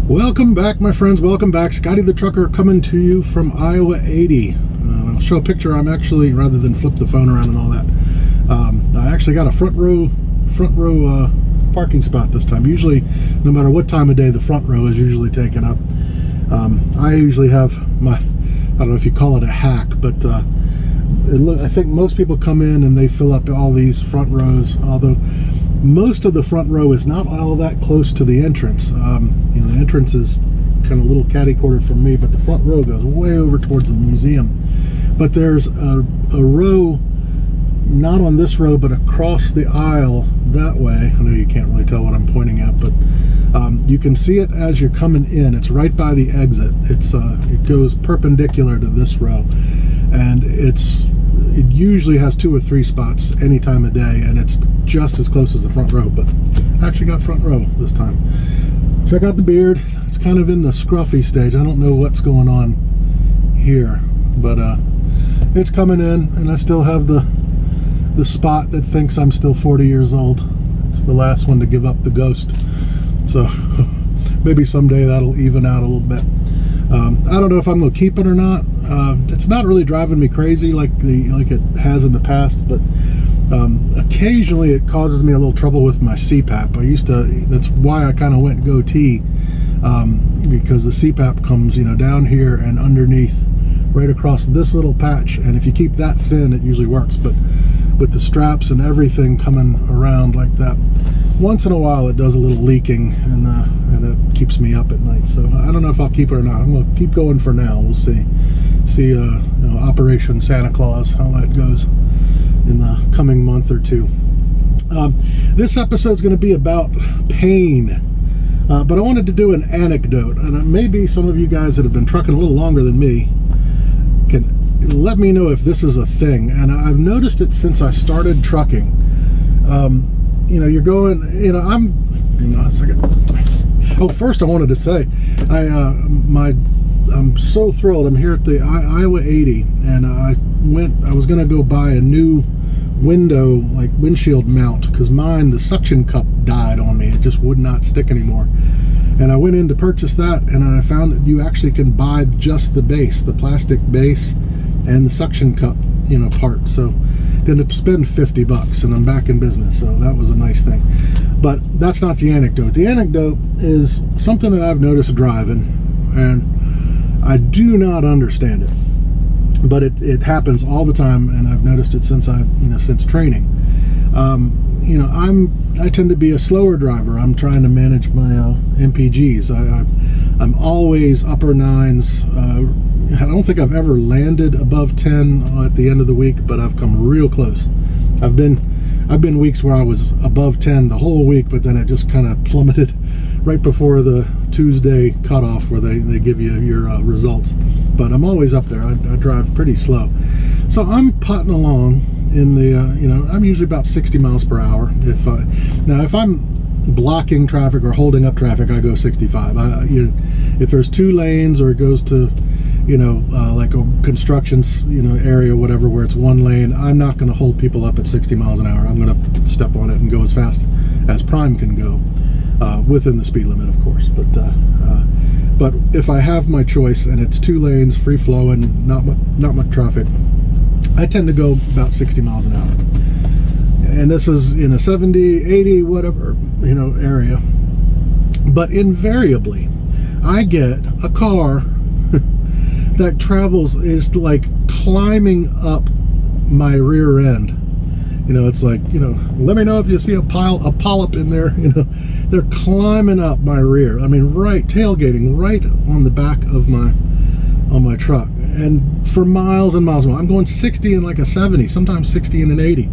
Welcome back, my friends. Welcome back. Scotty the Trucker coming to you from Iowa 80. I'll show a picture. I'm actually, rather than flip the phone around and all that, I actually got a front row parking spot this time. Usually, no matter what time of day, the front row is usually taken up. I usually have my, I don't know if you call it a hack, but I think most people come in and they fill up all these front rows, although most of the front row is not all that close to the entrance. The entrance is kind of a little catty-cornered from me, but the front row goes way over towards the museum. But there's a row, not on this row, but across the aisle that way. I know you can't really tell what I'm pointing at, but you can see it as you're coming in. It's right by the exit. It goes perpendicular to this row, and it usually has 2 or 3 spots any time of day, and it's just as close as the front row, but I actually got front row this time. Check out the beard. It's kind of in the scruffy stage. I don't know what's going on here, but it's coming in, and I still have the spot that thinks I'm still 40 years old. It's the last one to give up the ghost, so maybe someday that'll even out a little bit. I don't know if I'm going to keep it or not. It's not really driving me crazy like it has in the past, but occasionally it causes me a little trouble with my CPAP. That's why I kind of went goatee, because the CPAP comes, down here and underneath, right across this little patch, and if you keep that thin, it usually works. But with the straps and everything coming around like that, once in a while it does a little leaking, and that keeps me up at night. So I don't know if I'll keep it or not. I'm going to keep going for now. We'll see Operation Santa Claus, how that goes in the coming month or two. This episode's going to be about pain, but I wanted to do an anecdote, and maybe some of you guys that have been trucking a little longer than me can let me know if this is a thing. And I've noticed it since I started trucking. You're going, a second. Oh, first I wanted to say, I'm so thrilled. I'm here at the Iowa 80, and I was going to go buy a new windshield mount, because mine, the suction cup died on me. It just would not stick anymore. And I went in to purchase that, and I found that you actually can buy just the base, the plastic base, and the suction cup, part. So didn't have to spend $50, and I'm back in business. So that was a nice thing. But that's not the anecdote. The anecdote is something that I've noticed driving, and I do not understand it, but it happens all the time, and I've noticed it since training. I tend to be a slower driver. I'm trying to manage my MPGs. I'm always upper 9s. I don't think I've ever landed above 10 at the end of the week, but I've come real close. I've been weeks where I was above 10 the whole week, but then it just kind of plummeted right before the Tuesday cutoff where they give you your results. But I'm always up there. I drive pretty slow. So I'm putting along in the, I'm usually about 60 miles per hour. If I'm blocking traffic or holding up traffic, I go 65. If there's 2 lanes, or it goes to, like a construction, area, whatever, where it's 1 lane, I'm not going to hold people up at 60 miles an hour. I'm going to step on it and go as fast as Prime can go, within the speed limit, of course. But if I have my choice and it's 2 lanes, free flow, and not much traffic, I tend to go about 60 miles an hour. And this is in a 70, 80, whatever, area. But invariably, I get a car that is like climbing up my rear end. It's like, let me know if you see a polyp in there. They're climbing up my rear. I mean, tailgating right on the back of my truck, and for miles and miles. I'm going 60 in like a 70, sometimes 60 in an 80,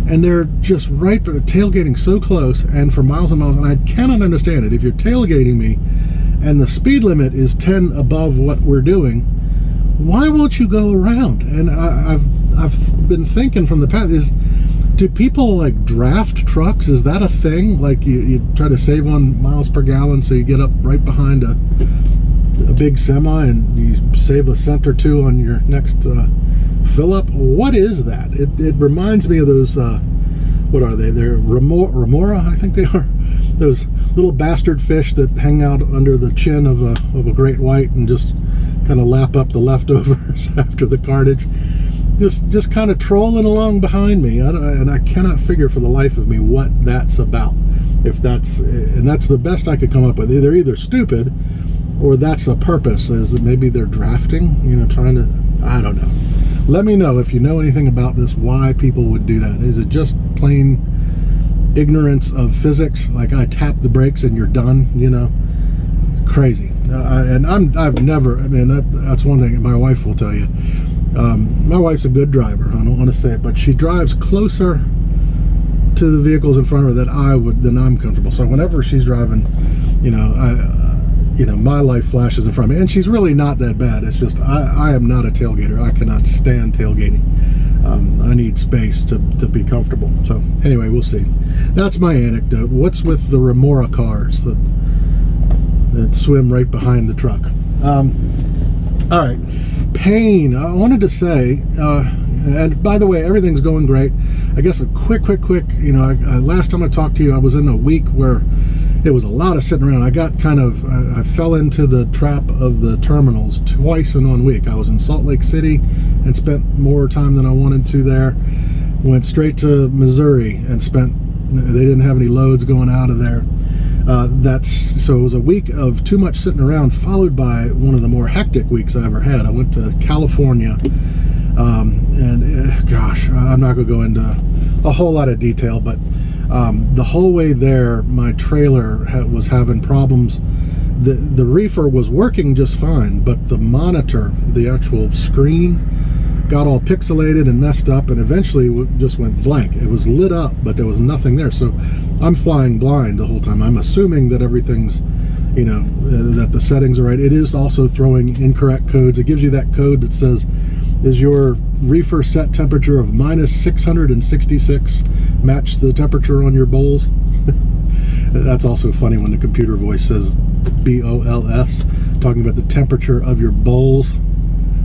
and they're just tailgating so close, and for miles and miles. And I cannot understand it. If you're tailgating me and the speed limit is 10 above what we're doing, why won't you go around? And I've been thinking from the past, do people like draft trucks? Is that a thing? Like you try to save on miles per gallon, so you get up right behind a big semi and you save a cent or 2 on your next fill up? What is that? It reminds me of those what are they? They're remora, I think they are. Those little bastard fish that hang out under the chin of a great white and just kind of lap up the leftovers after the carnage. Just kind of trolling along behind me, and I cannot figure for the life of me what that's about. If that's the best I could come up with. They're either stupid, or that's a purpose, is that maybe they're drafting, trying to, I don't know. Let me know if you know anything about this, why people would do that. Is it just plain ignorance of physics? Like, I tap the brakes and you're done, crazy. I've never, that's one thing my wife will tell you. My wife's a good driver. I don't want to say it, but she drives closer to the vehicles in front of her than I'm comfortable. So whenever she's driving, my life flashes in front of me, and she's really not that bad. It's just I am not a tailgater. I cannot stand tailgating. I need space to be comfortable. So anyway, we'll see. That's my anecdote. What's with the remora cars that swim right behind the truck? All right, pain. I wanted to say, and by the way, everything's going great. I guess a quick, last time I talked to you, I was in a week where it was a lot of sitting around. I fell into the trap of the terminals twice in 1 week. I was in Salt Lake City and spent more time than I wanted to there. Went straight to Missouri and they didn't have any loads going out of there. So it was a week of too much sitting around, followed by one of the more hectic weeks I ever had. I went to California, gosh, I'm not going to go into a whole lot of detail, but the whole way there, my trailer was having problems. The reefer was working just fine, but the monitor, the actual screen, got all pixelated and messed up, and eventually just went blank. It was lit up, but there was nothing there. So I'm flying blind the whole time. I'm assuming that everything's, that the settings are right. It is also throwing incorrect codes. It gives you that code that says, is your reefer set temperature of -666 match the temperature on your bowls? That's also funny when the computer voice says BOLS, talking about the temperature of your bowls.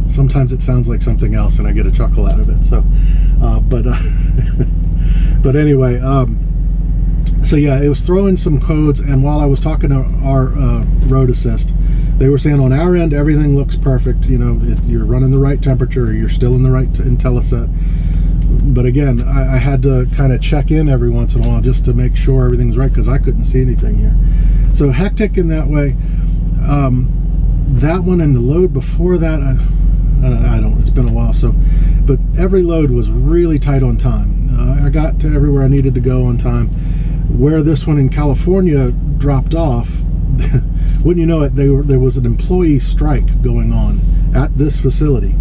Sometimes it sounds like something else, and I get a chuckle out of it. So, but anyway, so yeah, it was throwing some codes, and while I was talking to our road assist, they were saying on our end everything looks perfect. You're running the right temperature, you're still in the right IntelliSet. But again, I had to kind of check in every once in a while just to make sure everything's right, because I couldn't see anything here. So hectic in that way. That one and the load before that, it's been a while. So, but every load was really tight on time. I got to everywhere I needed to go on time. Where this one in California dropped off, wouldn't you know it, there was an employee strike going on at this facility.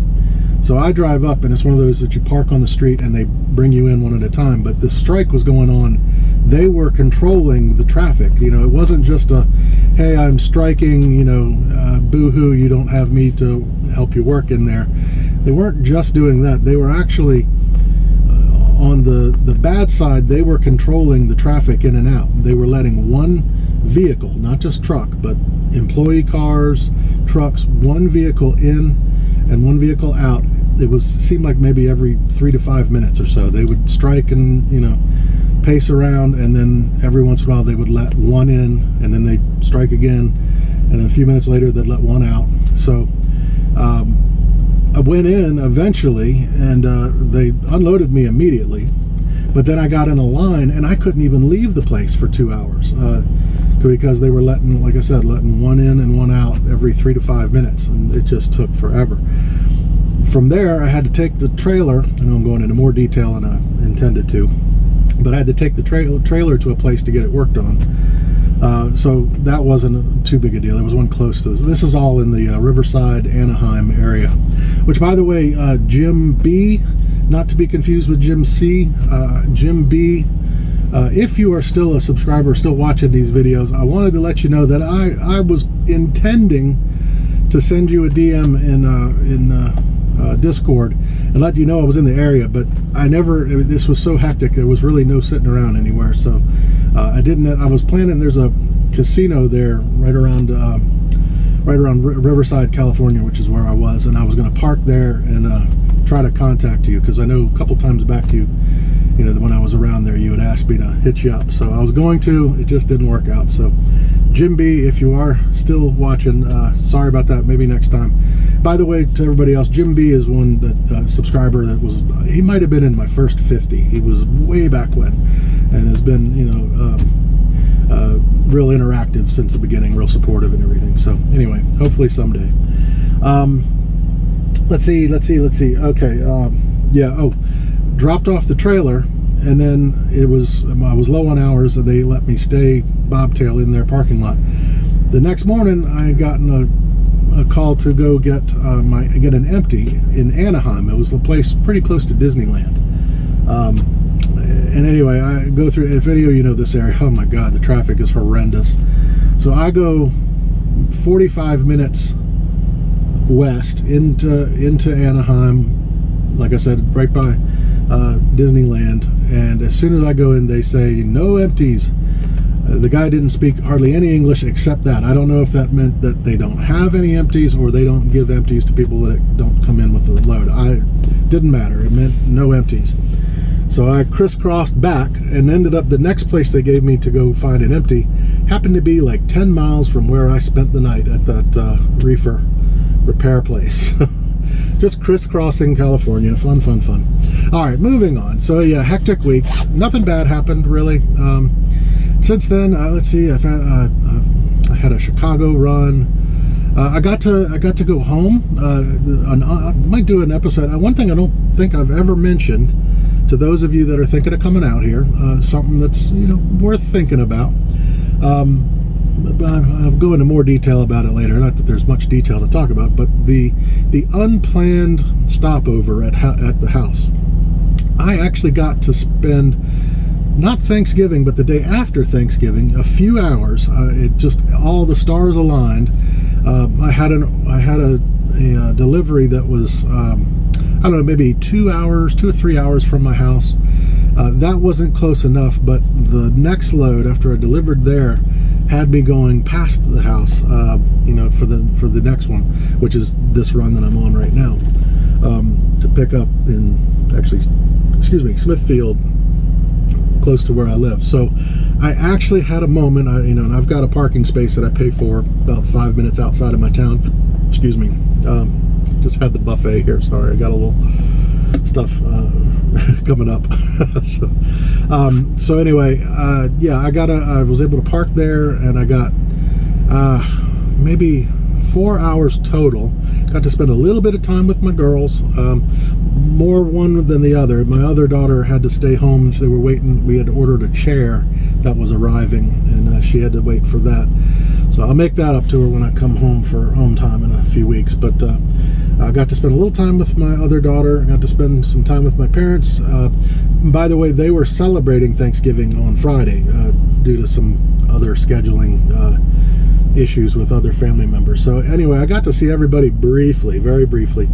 So I drive up, and it's one of those that you park on the street and they bring you in one at a time. But the strike was going on. They were controlling the traffic. It wasn't just a, hey, I'm striking, boo-hoo, you don't have me to help you work in there. They weren't just doing that. They were actually, on the bad side, they were controlling the traffic in and out. They were letting one vehicle, not just truck, but employee cars, trucks, one vehicle in and one vehicle out. It seemed like maybe every 3 to 5 minutes or so they would strike and pace around, and then every once in a while they would let one in, and then they'd strike again, and a few minutes later they'd let one out. So I went in eventually, and they unloaded me immediately, but then I got in a line and I couldn't even leave the place for 2 hours because they were letting, like I said, letting one in and one out every 3 to 5 minutes, and it just took forever. From there, I had to take the trailer, and I'm going into more detail than I intended to, but I had to take the trailer to a place to get it worked on. So that wasn't too big a deal. There was one close to this. This is all in the Riverside, Anaheim area, which, by the way, Jim B, not to be confused with Jim C, Jim B, if you are still a subscriber, still watching these videos, I wanted to let you know that I was intending to send you a DM in Discord and let you know I was in the area, but this was so hectic, there was really no sitting around anywhere. So I was planning, there's a casino there right around Riverside, California, which is where I was, and I was going to park there and try to contact you, because I know a couple times back you know, when I was around there, you would ask me to hit you up. So I was going to, it just didn't work out. So Jim B, if you are still watching, sorry about that. Maybe next time. By the way, to everybody else, Jim B is one that subscriber that was, he might have been in my first 50. He was way back when, and has been, you know, real interactive since the beginning, real supportive and everything. So anyway, hopefully someday. Let's see. Okay. Yeah. Oh, dropped off the trailer, and then I was low on hours, and they let me stay bobtail in their parking lot. The next morning, I had gotten a call to go get an empty in Anaheim. It was a place pretty close to Disneyland. And anyway, I go through, if any of you know this area, oh my God, the traffic is horrendous. So I go 45 minutes west into Anaheim, like I said, right by Disneyland. And as soon as I go in, they say no empties. The guy didn't speak hardly any English except that. I don't know if that meant that they don't have any empties, or they don't give empties to people that don't come in with the load. Didn't matter. It meant no empties. So I crisscrossed back and ended up, the next place they gave me to go find an empty happened to be like 10 miles from where I spent the night at that reefer repair place. Just crisscrossing California. Fun. All right, moving on. So yeah, hectic week. Nothing bad happened really. Since then, let's see. I had a Chicago run. I got to go home. I might do an episode. One thing I don't think I've ever mentioned to those of you that are thinking of coming out here, something that's, you know, worth thinking about. I'll go into more detail about it later. Not that there's much detail to talk about, but the unplanned stopover at the house. I actually got to spend, not Thanksgiving, but the day after Thanksgiving, a few hours. It just, all the stars aligned. I had a delivery that was, I don't know, maybe 2 or 3 hours from my house. That wasn't close enough, but the next load after I delivered there had me going past the house, you know, for the next one, which is this run that I'm on right now, to pick up in, actually, Smithfield, close to where I live. So I actually had a moment, you know, and I've got a parking space that I pay for about 5 minutes outside of my town. Excuse me. Just had the buffet here. Sorry, I got a little stuff coming up. So anyway, yeah, I was able to park there, and I got maybe 4 hours total. Got to spend a little bit of time with my girls, more one than the other. My other daughter had to stay home. They were waiting. We had ordered a chair that was arriving, and she had to wait for that. So I'll make that up to her when I come home for home time in a few weeks. But I got to spend a little time with my other daughter. I got to spend some time with my parents. By the way, they were celebrating Thanksgiving on Friday due to some other scheduling issues with other family members. So anyway, I got to see everybody briefly, very briefly.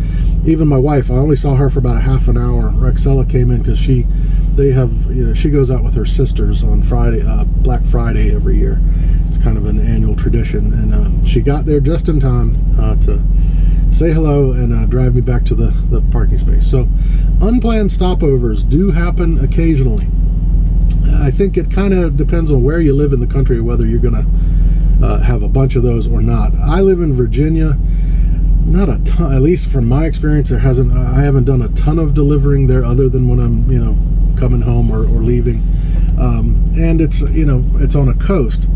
Even my wife, I only saw her for about a half an hour. Rexella came in because she goes out with her sisters on Friday, Black Friday every year. It's kind of an annual tradition, and she got there just in time to say hello and drive me back to the parking space. So unplanned stopovers do happen occasionally. I think it kind of depends on where you live in the country, whether you're gonna have a bunch of those or not. I live in Virginia. Not a ton, at least from my experience. I haven't done a ton of delivering there, other than when I'm, you know, coming home or leaving. And it's, you know, it's on a coast.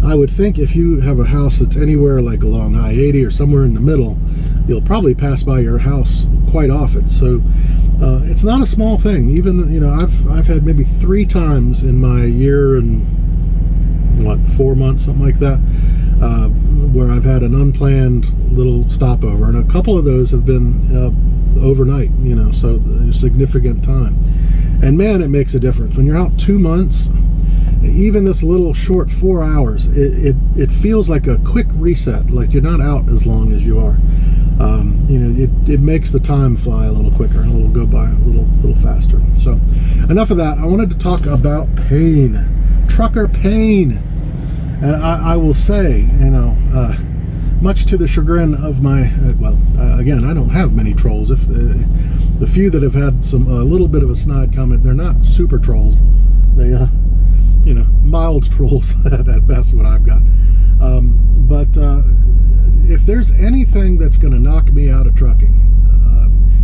I would think if you have a house that's anywhere like along I-80 or somewhere in the middle, you'll probably pass by your house quite often. So it's not a small thing. Even, you know, I've had maybe 3 times in my year and 4 months, something like that, where I've had an unplanned little stopover, and a couple of those have been overnight, you know, so significant time. And man, it makes a difference when you're out 2 months. Even this little short 4 hours, it feels like a quick reset. Like you're not out as long as you are. You know, it makes the time fly a little quicker, and it'll go by a little faster. So enough of that. I wanted to talk about pain, trucker pain. And I will say, you know, much to the chagrin of my, again, I don't have many trolls. the few that have had a little bit of a snide comment, they're not super trolls. They mild trolls at best, what I've got. But if there's anything that's going to knock me out of trucking,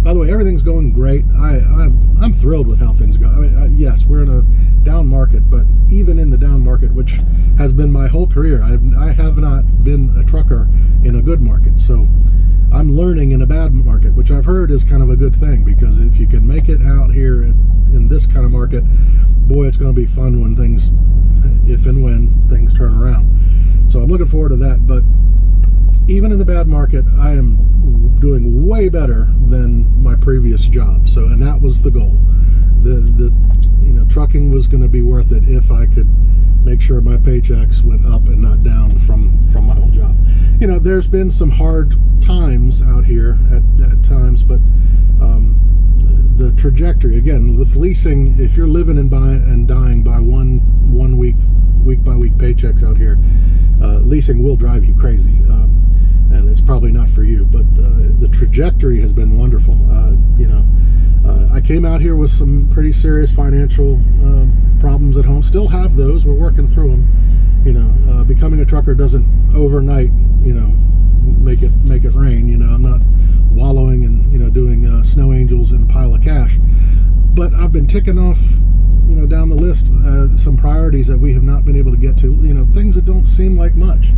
by the way, everything's going great. I'm thrilled with how things go. I mean, yes, we're in a down market, but even in the down market, which has been my whole career, I have not been a trucker in a good market. So I'm learning in a bad market, which I've heard is kind of a good thing, because if you can make it out here in this kind of market, boy, it's going to be fun when if and when things turn around. So I'm looking forward to that. But even in the bad market, I am doing way better than my previous job. So, and that was the goal. The trucking was going to be worth it if I could make sure my paychecks went up and not down from my old job. There's been some hard times out here at times, but the trajectory, again, with leasing, if you're living and dying by one week by week paychecks out here, leasing will drive you crazy. And it's probably not for you, but the trajectory has been wonderful. I came out here with some pretty serious financial problems at home. Still have those. We're working through them. Becoming a trucker doesn't overnight, make it rain. I'm not wallowing and doing snow angels in a pile of cash. But I've been ticking off, down the list some priorities that we have not been able to get to. Things that don't seem like much.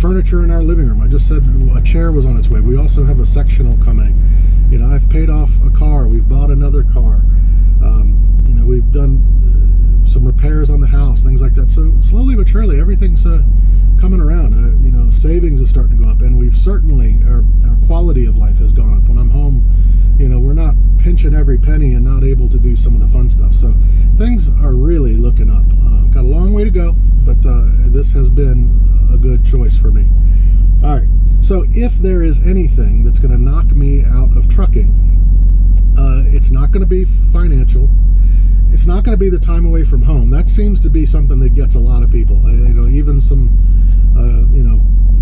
Furniture in our living room. I just said a chair was on its way. We also have a sectional coming. I've paid off a car. We've bought another car. We've done some repairs on the house, things like that. So slowly but surely, everything's coming around. Savings is starting to go up, and we've certainly, our quality of life has gone up. When I'm home, we're not pinching every penny and not able to do some of the fun stuff. So things are really looking up. Got a long way to go, but this has been a good choice for me. All right, so if there is anything that's going to knock me out of trucking, it's not going to be financial. It's not going to be the time away from home. That seems to be something that gets a lot of people. Even some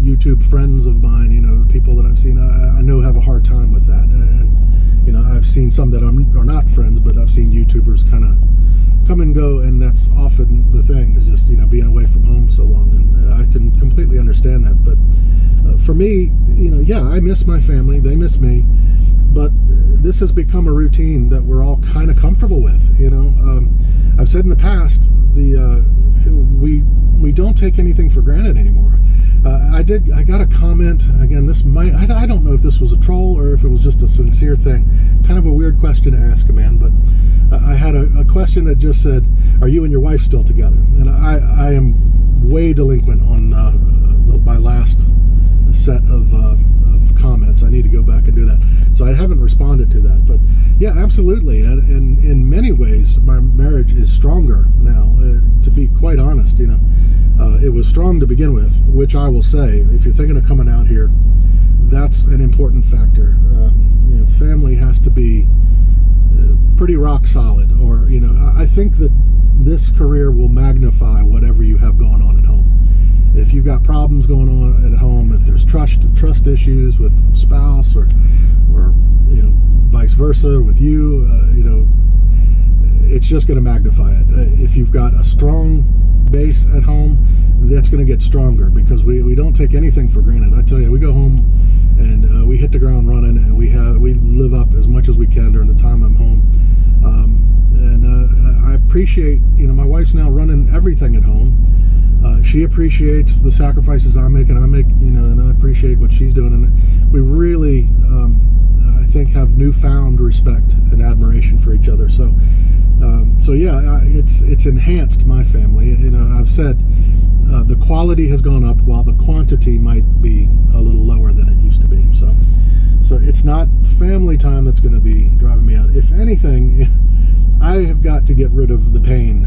YouTube friends of mine, people that I've seen, I know have a hard time with that. And I've seen some that are not friends, but I've seen YouTubers kind of come and go, and that's often the thing, is just being away from home so long. And I can completely understand that. But for me, yeah, I miss my family. They miss me. But this has become a routine that we're all kind of comfortable with. I've said in the past, we don't take anything for granted anymore. I got a comment, again, I don't know if this was a troll or if it was just a sincere thing. Kind of a weird question to ask a man, but I had a question that just said, are you and your wife still together? And I am way delinquent on my last set of comments. I need to go back and do that. So I haven't responded to that. But yeah, absolutely. And in many ways, my marriage is stronger now, to be quite honest. It was strong to begin with, which I will say, if you're thinking of coming out here, that's an important factor. Family has to be pretty rock solid, or I think that this career will magnify whatever you have going on at home. If you've got problems going on at home, if there's trust issues with spouse, or vice versa with you, it's just going to magnify it. If you've got a strong base at home, that's going to get stronger, because we don't take anything for granted. I tell you, we go home and we hit the ground running, and we live up as much as we can during the time I'm home. I appreciate, my wife's now running everything at home. She appreciates the sacrifices I make, and I appreciate what she's doing. And we really, I think, have newfound respect and admiration for each other. So yeah, it's enhanced my family. I've said the quality has gone up while the quantity might be a little lower than it used to be. So it's not family time that's going to be driving me out. If anything, I have got to get rid of the pain.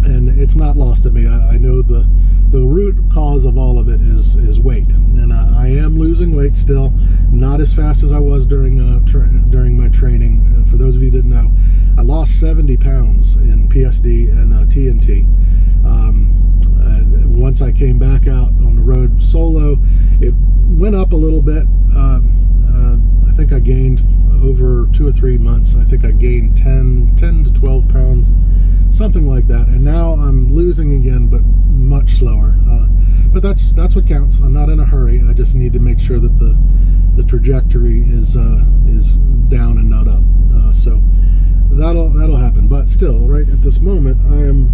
And it's not lost to me. I know the root cause of all of it is weight, and I am losing weight still, not as fast as I was during my training. For those of you who didn't know, I lost 70 pounds in PSD and TNT. Once I came back out on the road solo, it went up a little bit. I think I gained over 2 or 3 months. I think I gained 10 to 12 pounds, something like that. And now I'm losing again, but much slower. But that's what counts. I'm not in a hurry. I just need to make sure that the trajectory is down and not up. So that'll happen. But still, right at this moment, I am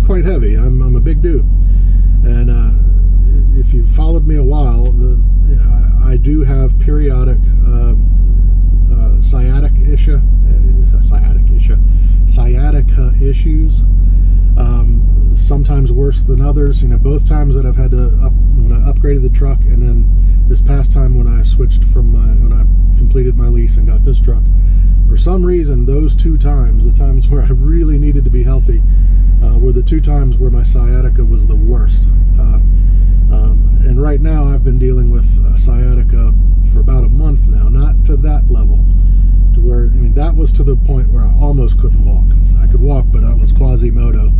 quite heavy. I'm a big dude, and if you've followed me a while, I do have periodic sciatica issues. Sometimes worse than others. Both times that I've had to when I upgraded the truck, and then this past time when I switched when I completed my lease and got this truck. For some reason, those 2 times, the times where I really needed to be healthy, were the 2 times where my sciatica was the worst. And right now, I've been dealing with sciatica for about a month now. Not to that level, to where that was to the point where I almost couldn't walk. I could walk, but I was Quasimodo.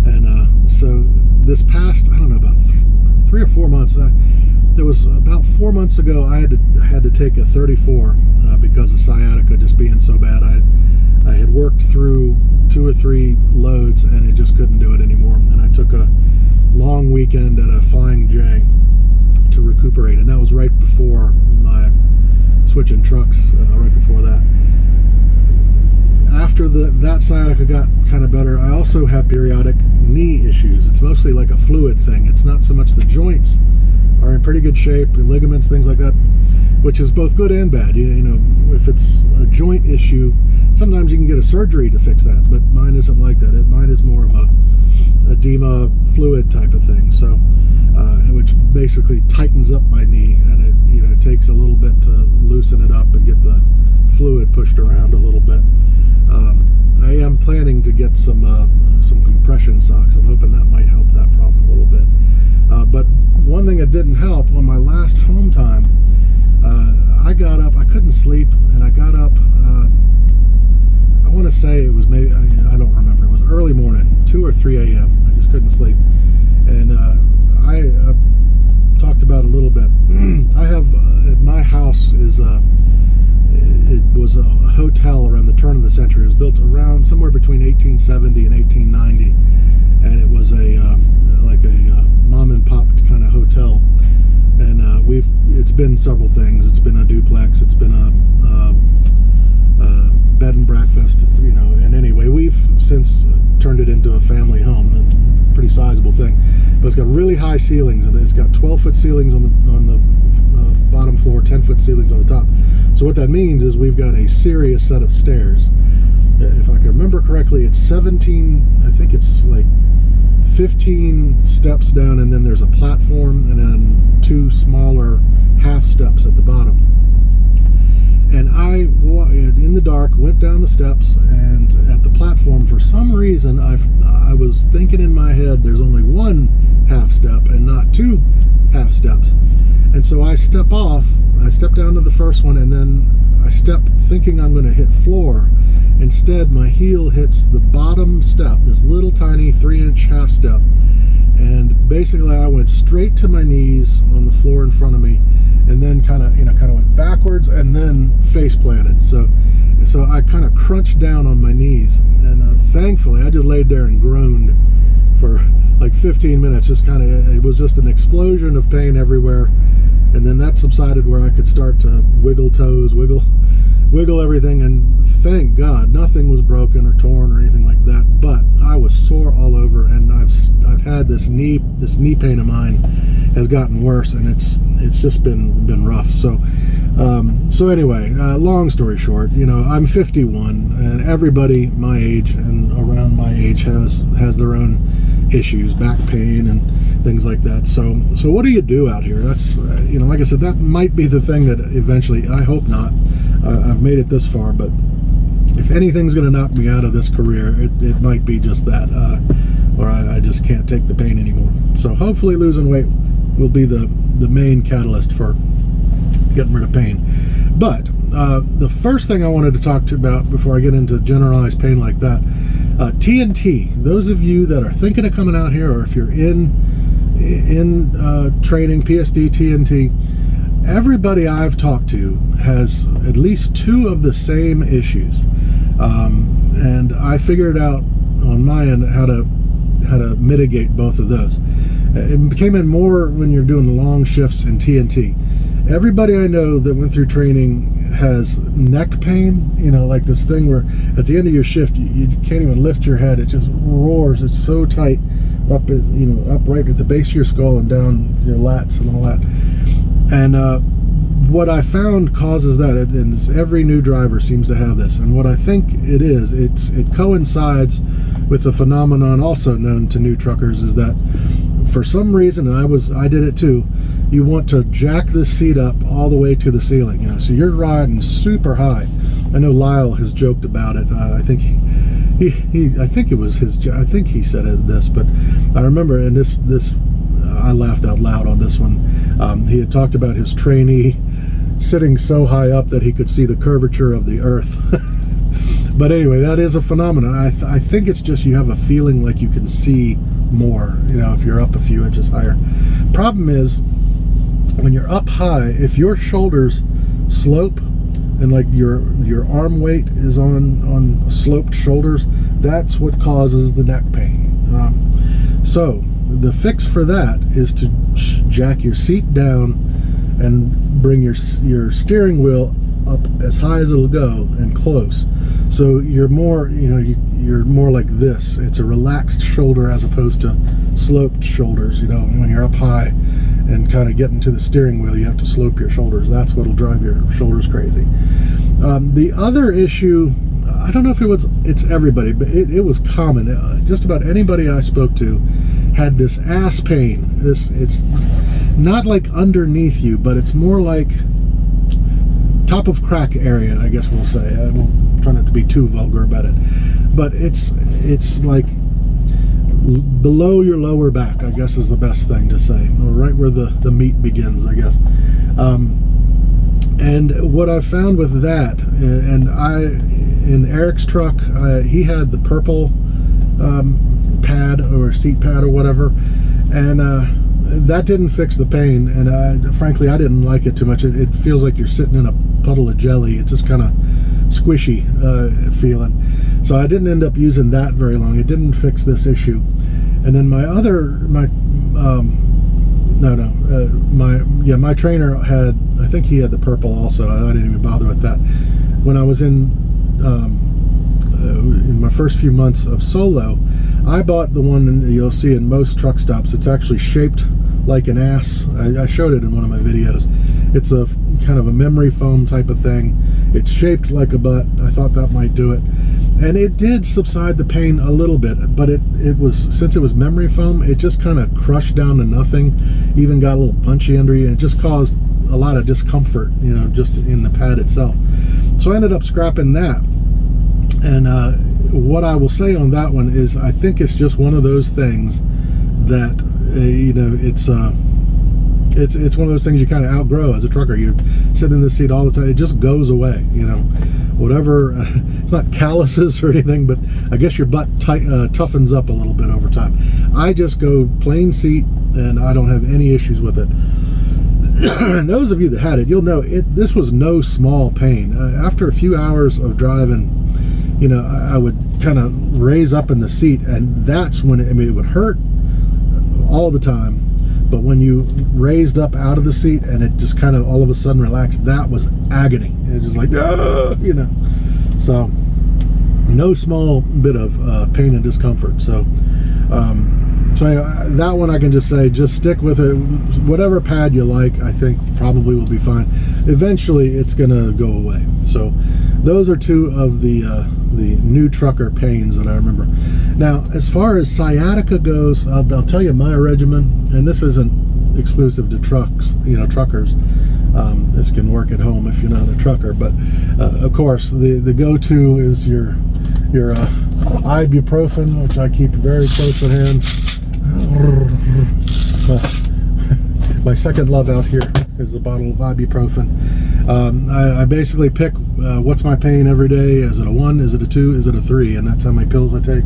And so this past, I don't know, about 3 or 4 months, there was about 4 months ago, I had to take a 34 because of sciatica just being so bad. I had worked through 2 or 3 loads, and I just couldn't do it anymore. And I took a long weekend at a Flying J to recuperate, and that was right before my switching trucks. Right before that. After that sciatica got kind of better, I also have periodic knee issues. It's mostly like a fluid thing. It's not so much the joints are in pretty good shape, ligaments, things like that, which is both good and bad. If it's a joint issue, sometimes you can get a surgery to fix that, but mine isn't like that. Mine is more of a edema fluid type of thing, so which basically tightens up my knee, and it takes a little bit to loosen it up and get the fluid pushed around a little bit. I am planning to get some compression socks. I'm hoping that might help that problem a little bit. But one thing that didn't help, on my last home time, I got up, I couldn't sleep, and I got up, I want to say it was maybe, I don't remember, it was early morning, 2 or 3 a.m. I just couldn't sleep. And I talked about it a little bit. I have, my house is, it was a hotel around the turn of the century. It was built around somewhere between 1870 and 1890, and it was like a mom and pop kind of hotel. And it's been several things. It's been a duplex. It's been a bed and breakfast. And anyway, we've since turned it into a family home, a pretty sizable thing. But it's got really high ceilings, and it's got 12-foot ceilings on the bottom floor, 10-foot ceilings on the top. So what that means is we've got a serious set of stairs. If I can remember correctly, it's 17. I think it's like 15 steps down, and then there's a platform, and then 2 smaller half steps at the bottom. And I, in the dark, went down the steps, and at the platform, for some reason, I was thinking in my head, there's only 1 half step and not 2 half steps. And so I step down to the first one, and then I step thinking I'm going to hit floor. Instead, my heel hits the bottom step, this little tiny 3-inch half step. And basically, I went straight to my knees on the floor in front of me, and then kind of went backwards, and then face planted. So I kind of crunched down on my knees, and thankfully, I just laid there and groaned for like 15 minutes. It was just an explosion of pain everywhere. And then that subsided where I could start to wiggle toes, wiggle everything, and thank God nothing was broken or torn or anything like that. But I was sore all over, and I've had this knee pain of mine has gotten worse, and it's just been rough. So anyway, long story short, I'm 51, and everybody my age and around my age has their own issues, back pain and things like that. So what do you do out here? That's like I said, that might be the thing that eventually, I hope not, I've made it this far, but if anything's going to knock me out of this career, it might be just that, or I just can't take the pain anymore. So hopefully losing weight will be the main catalyst for getting rid of pain. But the first thing I wanted to talk to you about before I get into generalized pain like that, TNT. Those of you that are thinking of coming out here, or if you're in training, PSD, TNT, everybody I've talked to has at least 2 of the same issues, and I figured out on my end how to mitigate both of those. It became in more when you're doing long shifts in TNT. Everybody I know that went through training has neck pain, like this thing where at the end of your shift you can't even lift your head. It just roars. It's so tight up right at the base of your skull and down your lats and all that. And what I found causes that, and every new driver seems to have this, and what I think it is, it coincides with the phenomenon also known to new truckers, is that for some reason, and I did it too, you want to jack this seat up all the way to the ceiling, so you're riding super high. I know Lyle has joked about it. I think I think it was his, I think he said this, but I remember, and this I laughed out loud on this one. He had talked about his trainee sitting so high up that he could see the curvature of the earth. But anyway, that is a phenomenon. I think it's just you have a feeling like you can see more, if you're up a few inches higher. Problem is, when you're up high, if your shoulders slope and like your arm weight is on sloped shoulders, that's what causes the neck pain. So the fix for that is to jack your seat down and bring your steering wheel up as high as it'll go and close, so you're more you're more like this. It's a relaxed shoulder as opposed to sloped shoulders. When you're up high and kind of getting to the steering wheel, you have to slope your shoulders. That's what'll drive your shoulders crazy. The other issue, I don't know if it's everybody, but it was common. Just about anybody I spoke to had this ass pain. It's not like underneath you, but it's more like top of crack area, I guess we'll say. I won't try not to be too vulgar about it, but it's like below your lower back, I guess is the best thing to say, right where the meat begins, I guess. And what I found with that, and in Eric's truck, he had the purple pad or seat pad or whatever, and that didn't fix the pain, and frankly I didn't like it too much. It feels like you're sitting in a puddle of jelly. It's just kind of squishy feeling, so I didn't end up using that very long. It didn't fix this issue. And then my trainer had, I think he had the purple also. I didn't even bother with that. When I was in my first few months of solo, I bought the one you'll see in most truck stops. It's actually shaped like an ass. I showed it in one of my videos. It's a kind of a memory foam type of thing. It's shaped like a butt. I thought that might do it, and it did subside the pain a little bit, but it was, since it was memory foam, it just kind of crushed down to nothing. Even got a little punchy under you, and it just caused a lot of discomfort, just in the pad itself. So I ended up scrapping that. And what I will say on that one is, I think it's just one of those things that it's one of those things you kind of outgrow as a trucker. You sit in the seat all the time, it just goes away. Whatever. It's not calluses or anything, but I guess your butt toughens up a little bit over time. I just go plain seat, and I don't have any issues with it. And those of you that had it, you'll know this was no small pain. After a few hours of driving, I would kind of raise up in the seat, and that's when it would hurt all the time. But when you raised up out of the seat and it just kind of all of a sudden relaxed, that was agony. It was just like, So no small bit of pain and discomfort. So that one I can just say, just stick with it. Whatever pad you like, I think probably will be fine. Eventually it's gonna go away. So those are 2 of the new trucker pains that I remember. Now, as far as sciatica goes, I'll tell you my regimen, and this isn't exclusive to trucks, truckers. This can work at home if you're not a trucker, but of course the go-to is your ibuprofen, which I keep very close at hand. My second love out here is a bottle of ibuprofen. I basically pick what's my pain every day. Is it a 1? Is it a 2? Is it a 3? And that's how many pills I take.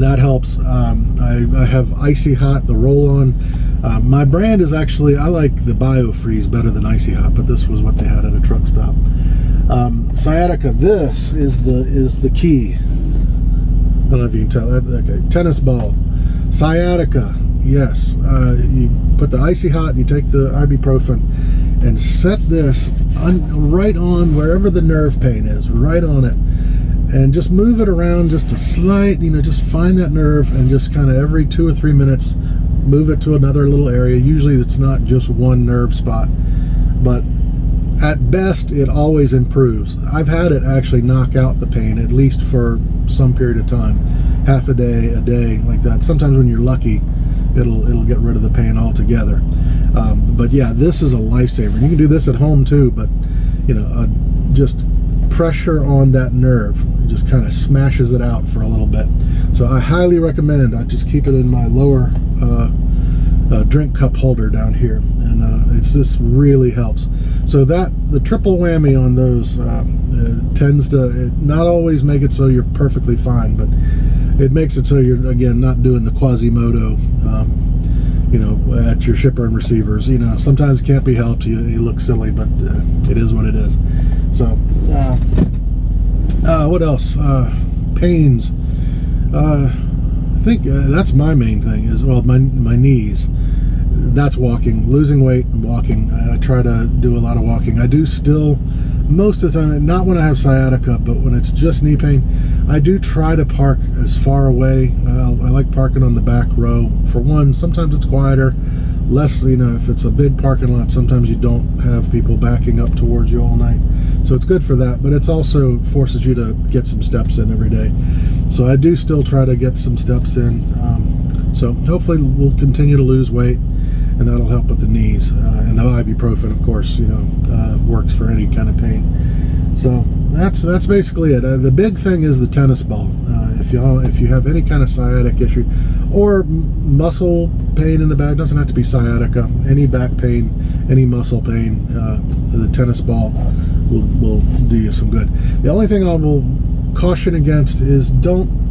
that helps. I have Icy Hot, the roll-on. My brand is actually, I like the BioFreeze better than Icy Hot, but this was what they had at a truck stop. Sciatica, this is the key. I don't know if you can tell. Okay, tennis ball. Sciatica, yes. You put the Icy Hot and you take the ibuprofen and set this right on wherever the nerve pain is, right on it. And just move it around just a slight, just find that nerve and just kind of every 2 or 3 minutes, move it to another little area. Usually it's not just one nerve spot, but at best it always improves. I've had it actually knock out the pain, at least for some period of time, half a day, like that. Sometimes when you're lucky, it'll get rid of the pain altogether. But yeah, this is a lifesaver. You can do this at home too, but just pressure on that nerve, it just kind of smashes it out for a little bit. So I highly recommend. I just keep it in my lower drink cup holder down here, and this really helps. So the triple whammy on those tends to not always make it so you're perfectly fine, but it makes it so you're, again, not doing the Quasimodo at your shipper and receivers. Sometimes it can't be helped. You look silly, but it is what it is. So what else? Pains. I think that's my main thing, is, well, my knees. That's walking, losing weight and walking. I try to do a lot of walking. I do still, most of the time, not when I have sciatica, but when it's just knee pain, I do try to park as far away. I like parking on the back row. For one, sometimes it's quieter, less, if it's a big parking lot, sometimes you don't have people backing up towards you all night. So it's good for that, but it's also forces you to get some steps in every day. So I do still try to get some steps in. So hopefully we'll continue to lose weight, and that'll help with the knees. And the ibuprofen, of course, works for any kind of pain. So that's basically it. The big thing is the tennis ball. If you have any kind of sciatic issue or muscle pain in the back, doesn't have to be sciatica, any back pain, any muscle pain, the tennis ball will do you some good. The only thing I will caution against is don't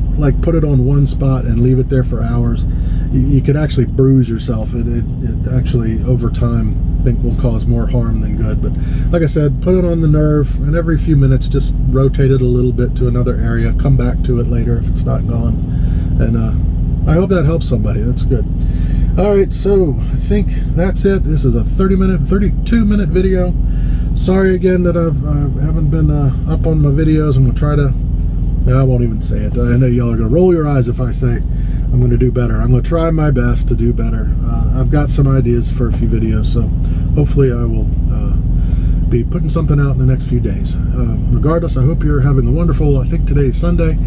put it on one spot and leave it there for hours. You could actually bruise yourself. It actually, over time, I think will cause more harm than good. But like I said, put it on the nerve, and every few minutes just rotate it a little bit to another area. Come back to it later if it's not gone. And I hope that helps somebody. That's good. All right, so I think that's it. This is a 32-minute video. Sorry again that I haven't been up on my videos, and we'll try to. I won't even say it. I know y'all are going to roll your eyes if I say I'm going to do better. I'm going to try my best to do better. I've got some ideas for a few videos, so hopefully I will be putting something out in the next few days. Regardless, I hope you're having a wonderful, I think today is Sunday.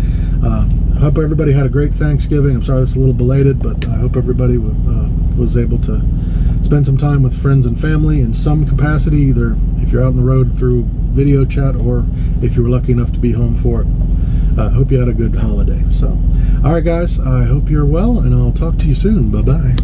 I hope everybody had a great Thanksgiving. I'm sorry it's a little belated, but I hope everybody was able to spend some time with friends and family in some capacity, either if you're out on the road through video chat or if you were lucky enough to be home for it. I hope you had a good holiday. So, all right, guys, I hope you're well, and I'll talk to you soon. Bye-bye.